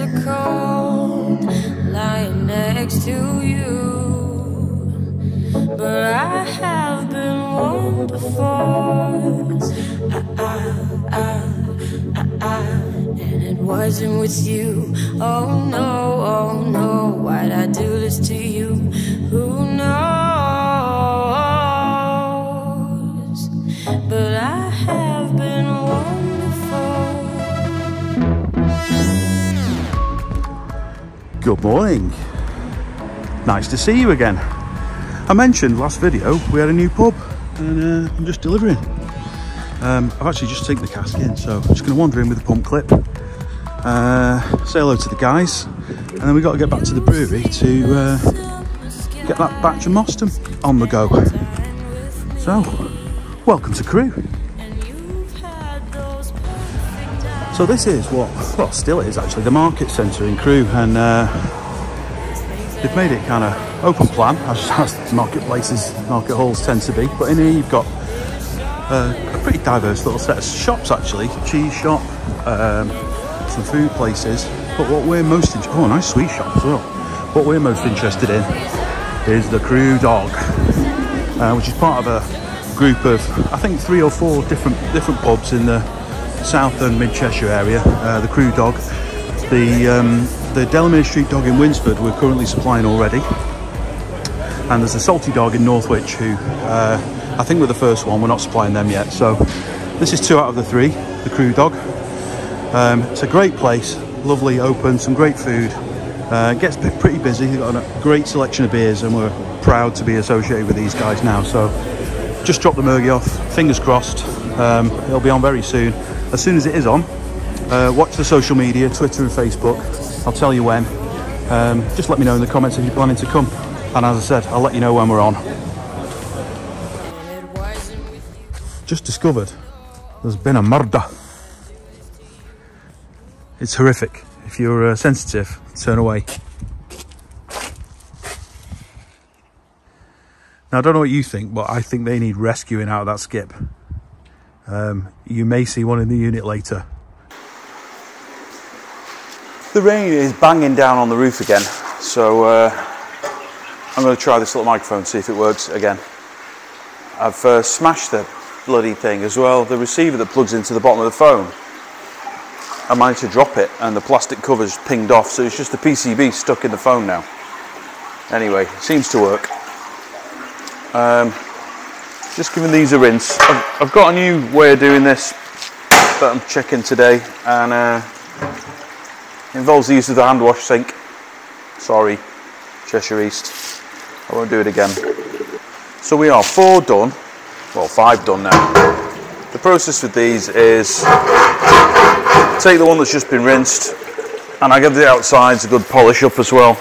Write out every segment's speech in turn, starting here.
bitter cold lying next to you, but I have been warned before. And it wasn't with you. Oh no, why'd I do this to you? Who knows? But I have been wonderful. Good morning. Nice to see you again. I mentioned last video we had a new pub, and I'm just delivering. I've actually just taken the cask in, so I'm just going to wander in with the pump clip, say hello to the guys, and then we've got to get back to the brewery to get that batch of Moston on the go. So, welcome to Crewe. So this is what, well, still is actually the market centre in Crewe, and they've made it kind of open plan, as marketplaces, market halls tend to be. But in here you've got a pretty diverse little set of shops actually, cheese shop, some food places. But what we're most oh, a nice sweet shop as well. What we're most interested in is the Crewe Dog, which is part of a group of, I think, 3 or 4 different pubs in the South and Mid Cheshire area. The Crewe Dog, the Delamere Street Dog in Winsford we're currently supplying already, and there's a Salty Dog in Northwich who I think we're the first one, we're not supplying them yet. So this is 2 out of the 3, the Crewe Dog. It's a great place, lovely, open, some great food. Gets pretty busy. They've got a great selection of beers, and we're proud to be associated with these guys now. So just drop the Murgy off, fingers crossed. It'll be on very soon. As soon as it is on, watch the social media, Twitter and Facebook. I'll tell you when. Just let me know in the comments if you're planning to come. And as I said, I'll let you know when we're on. Just discovered there's been a murder. It's horrific. If you're sensitive, turn away. Now I don't know what you think, but I think they need rescuing out of that skip. You may see one in the unit later. The rain is banging down on the roof again, so I'm going to try this little microphone, see if it works again. I've smashed the bloody thing as well, the receiver that plugs into the bottom of the phone. I managed to drop it and the plastic cover's pinged off, so it's just the PCB stuck in the phone now. Anyway, seems to work. Just giving these a rinse. I've got a new way of doing this that I'm checking today, and it involves the use of the hand wash sink. Sorry, Cheshire East, I won't do it again. So we are 4 done, well 5 done now. The process with these is take the one that's just been rinsed, and I give the outsides a good polish up as well.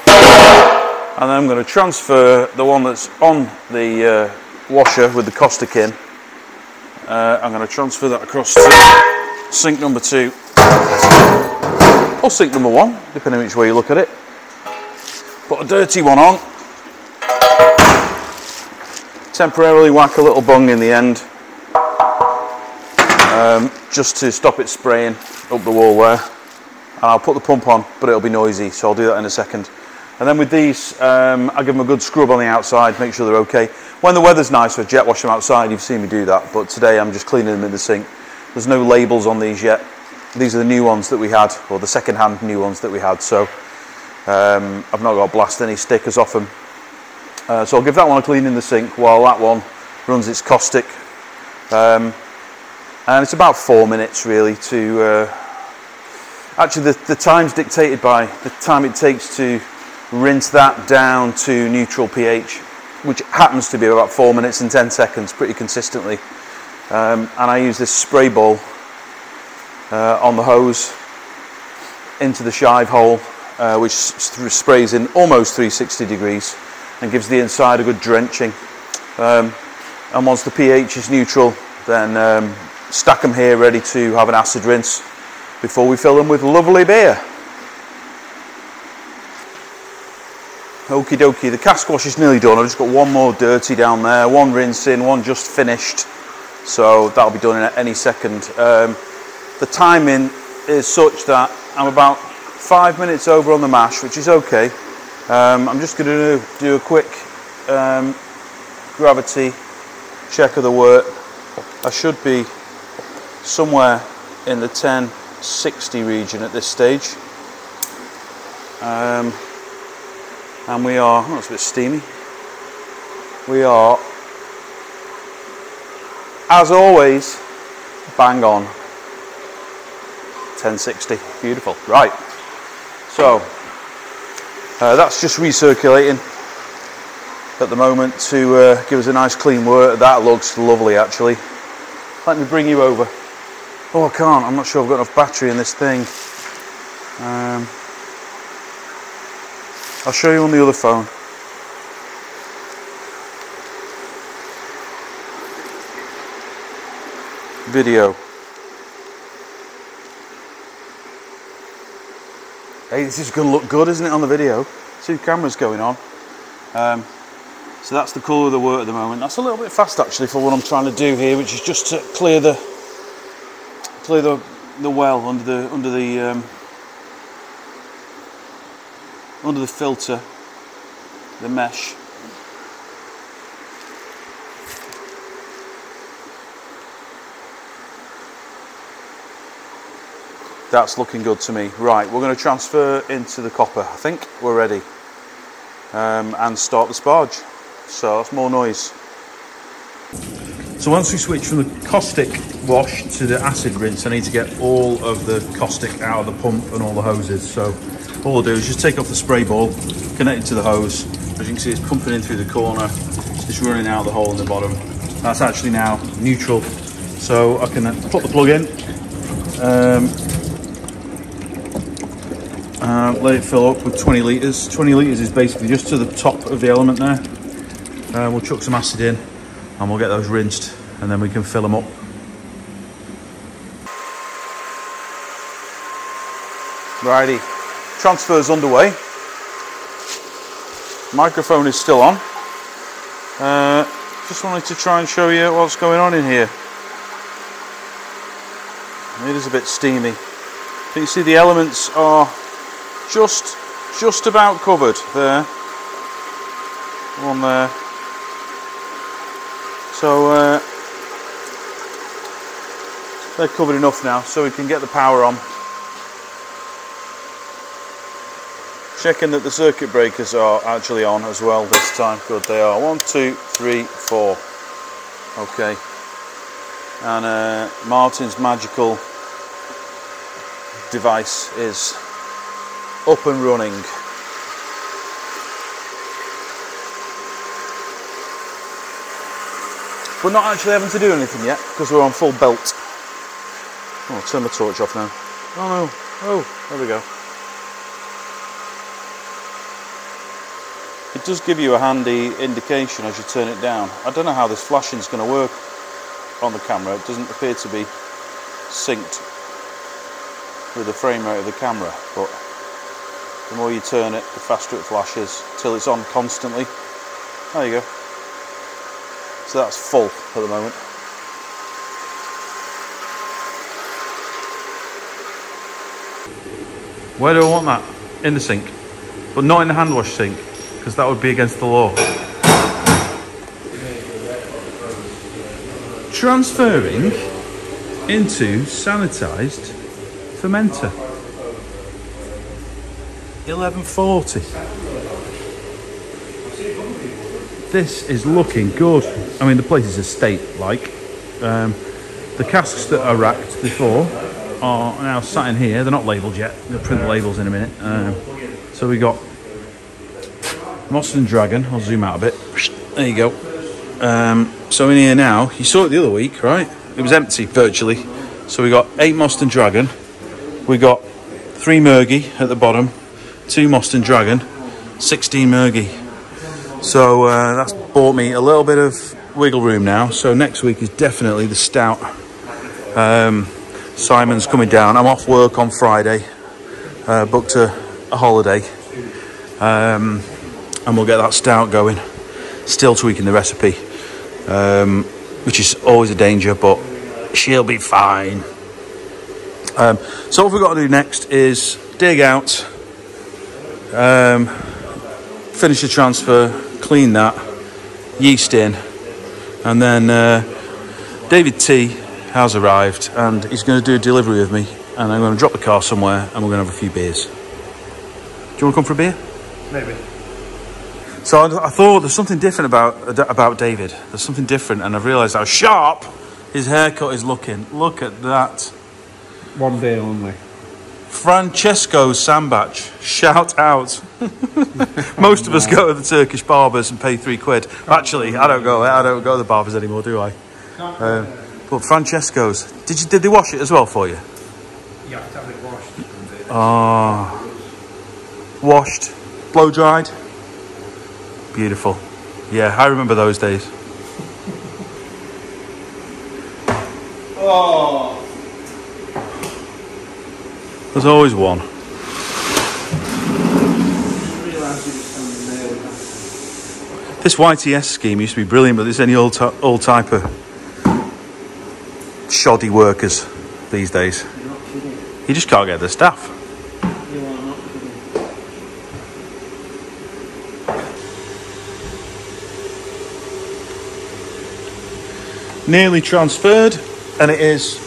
And then I'm going to transfer the one that's on the washer with the caustic in. I'm going to transfer that across to sink number 2, or sink number 1, depending on which way you look at it. Put a dirty one on. Temporarily whack a little bung in the end, just to stop it spraying up the wall there. And I'll put the pump on, but it'll be noisy, so I'll do that in a second. And then with these, I'll give them a good scrub on the outside, make sure they're okay. When the weather's nice, for jet wash them outside, you've seen me do that, but today I'm just cleaning them in the sink. There's no labels on these yet. These are the new ones that we had, or the second-hand new ones that we had, so I've not got to blast any stickers off them. So I'll give that one a clean in the sink while that one runs its caustic. And it's about 4 minutes really to... actually, the time's dictated by the time it takes to rinse that down to neutral pH, which happens to be about 4 minutes and 10 seconds pretty consistently. And I use this spray ball on the hose into the shive hole, which sprays in almost 360 degrees and gives the inside a good drenching. And once the pH is neutral, then stack them here ready to have an acid rinse before we fill them with lovely beer. Okie dokie, the cask wash is nearly done. I've just got one more dirty down there, one rinse in, one just finished, so that'll be done in any second. The timing is such that I'm about 5 minutes over on the mash, which is okay. I'm just going to do a quick gravity check of the wort. I should be somewhere in the 1060 region at this stage. And we are, oh, it's a bit steamy. We are, as always, bang on 1060. Beautiful. Right. So that's just recirculating at the moment to give us a nice clean wort. That looks lovely, actually. Let me bring you over. Oh, I can't. I'm not sure I've got enough battery in this thing. I'll show you on the other phone. Video. Hey, this is going to look good, isn't it, on the video? 2 cameras going on. So that's the colour of the wort at the moment. That's a little bit fast, actually, for what I'm trying to do here, which is just to clear the well under the filter, the mesh. That's looking good to me. Right, we're going to transfer into the copper. I think we're ready, and start the sparge. So that's more noise. So once we switch from the caustic wash to the acid rinse, I need to get all of the caustic out of the pump and all the hoses. So all I'll do is just take off the spray ball, connect it to the hose. As you can see, it's pumping in through the corner, it's running out the hole in the bottom. That's actually now neutral. So I can put the plug in, let it fill up with 20 litres. 20 litres is basically just to the top of the element there. We'll chuck some acid in and we'll get those rinsed, and then we can fill them up. Righty, transfer's underway. Microphone is still on. Just wanted to try and show you what's going on in here. It is a bit steamy. But you see the elements are just about covered there. One there. So they're covered enough now, so we can get the power on. Checking that the circuit breakers are actually on as well this time. Good, they are. 1, 2, 3, 4. Okay. And Martin's magical device is up and running. We're not actually having to do anything yet because we're on full belt. Oh, I'll turn my torch off now. Oh no. Oh, there we go. It does give you a handy indication as you turn it down. I don't know how this flashing is going to work on the camera. It doesn't appear to be synced with the frame rate of the camera, but the more you turn it, the faster it flashes till it's on constantly. There you go. So that's full at the moment. Where do I want that? In the sink, but not in the hand wash sink, because that would be against the law. Transferring into sanitised fermenter. 1140. This is looking good. I mean, the place is a state-like. The casks that are racked before are now sat in here. They're not labelled yet. They'll print the labels in a minute. So we got Moston Dragon. I'll zoom out a bit. There you go. So in here now, you saw it the other week, right? It was empty virtually. So we got 8 Moston Dragon. We got 3 Murgy at the bottom, 2 Moston Dragon, 16 Murgy. So that's bought me a little bit of wiggle room now. So next week is definitely the stout. Simon's coming down. I'm off work on Friday, booked a holiday, and we'll get that stout going. Still tweaking the recipe, which is always a danger, but she'll be fine. So what we've got to do next is dig out, finish the transfer, clean that, yeast in, and then David T has arrived and he's going to do a delivery with me, and I'm going to drop the car somewhere and we're going to have a few beers. Do you want to come for a beer? Maybe. So I thought there's something different about David. There's something different, and I've realised how sharp his haircut is looking. Look at that. One day only. Francesco Sambach, shout out. Most of us go to the Turkish barbers and pay £3. Actually, I don't go to the barbers anymore, do I? But Francesco's, did they wash it as well for you? You have to have it washed. Oh, washed, blow dried. Beautiful. Yeah, I remember those days. Oh. There's always one. This YTS scheme used to be brilliant, but there's any old type of shoddy workers these days. You're not kidding. You just can't get the staff. You are not kidding. Nearly transferred, and it is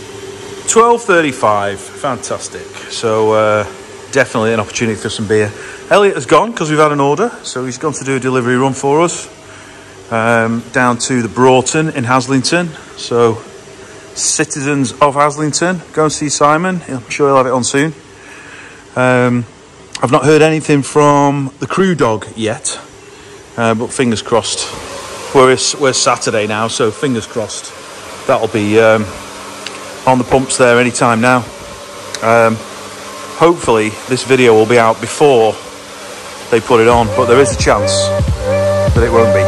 12:35. Fantastic. So definitely an opportunity for some beer. Elliot has gone because we've had an order, so he's gone to do a delivery run for us down to the Broughton in Haslington. So citizens of Haslington, go and see Simon. I'm sure he'll have it on soon. I've not heard anything from the crew dog yet, but fingers crossed. We're Saturday now, so fingers crossed that'll be on the pumps there anytime now. Hopefully this video will be out before they put it on, but there is a chance that it won't be.